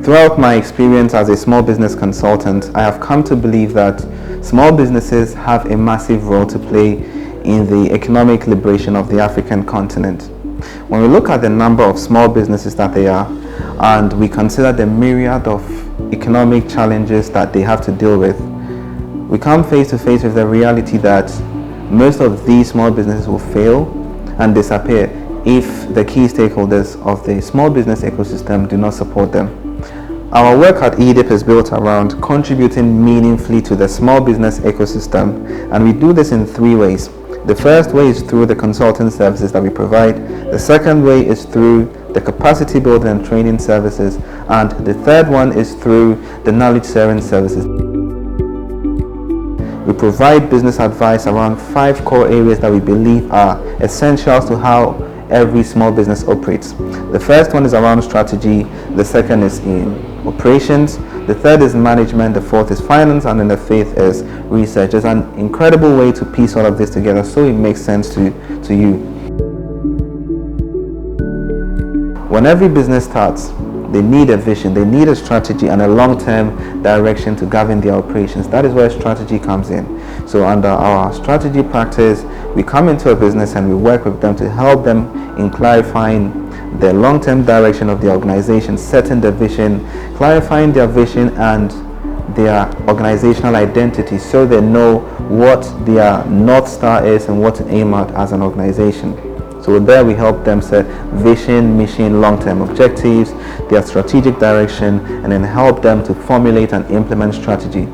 Throughout my experience as a small business consultant, I have come to believe that small businesses have a massive role to play in the economic liberation of the African continent. When we look at the number of small businesses that they are, and we consider the myriad of economic challenges that they have to deal with, we come face to face with the reality that most of these small businesses will fail and disappear if the key stakeholders of the small business ecosystem do not support them. Our work at EDIP is built around contributing meaningfully to the small business ecosystem, and we do this in three ways. The first way is through the consulting services that we provide. The second way is through the capacity building and training services, and the third one is through the knowledge sharing services. We provide business advice around 5 core areas that we believe are essentials to how every small business operates. The first one is around strategy, the second is in operations, the third is management, the fourth is finance, and then the fifth is research. There's an incredible way to piece all of this together so it makes sense to you. When every business starts, they need a vision, they need a strategy and a long-term direction to govern their operations. That is where strategy comes in. So under our strategy practice, we come into a business and we work with them to help them in clarifying the long-term direction of the organization, setting the vision, clarifying their vision and their organizational identity so they know what their North Star is and what to aim at as an organization. So there we help them set vision, mission, long-term objectives, their strategic direction, and then help them to formulate and implement strategy.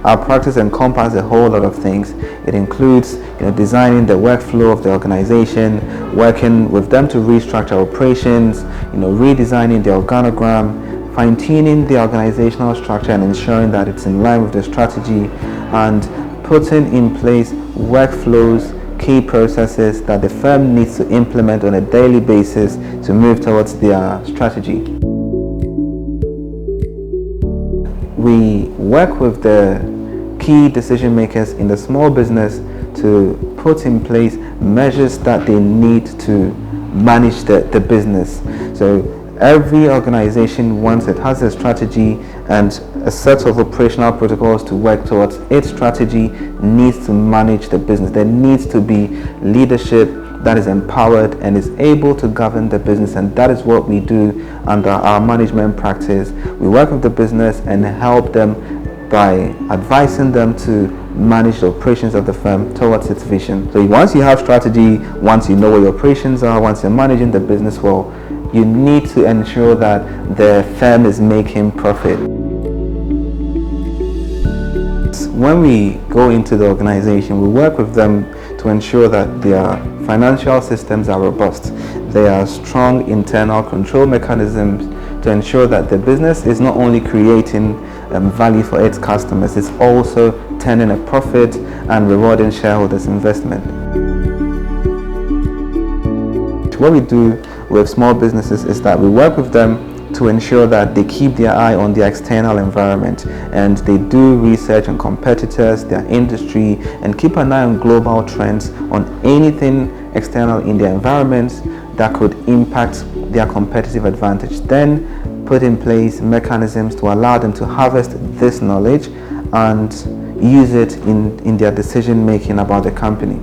Our practice encompasses a whole lot of things. It includes designing the workflow of the organization, working with them to restructure operations, redesigning the organogram, fine-tuning the organizational structure and ensuring that it's in line with the strategy, and putting in place workflows, key processes that the firm needs to implement on a daily basis to move towards their strategy. We work with the key decision makers in the small business to put in place measures that they need to manage the business. So every organization, once it has a strategy and a set of operational protocols to work towards its strategy, needs to manage the business. There needs to be leadership that is empowered and is able to govern the business, and that is what we do under our management practice. We work with the business and help them by advising them to manage the operations of the firm towards its vision. So once you have strategy, once you know where your operations are, once you're managing the business well, you need to ensure that the firm is making profit. When we go into the organization, we work with them to ensure that their financial systems are robust. There are strong internal control mechanisms to ensure that the business is not only creating value for its customers, it's also turning a profit and rewarding shareholders' investment. What we do with small businesses is that we work with them to ensure that they keep their eye on their external environment and they do research on competitors, their industry, and keep an eye on global trends on anything external in their environments that could impact their competitive advantage. Then put in place mechanisms to allow them to harvest this knowledge and use it in their decision making about the company.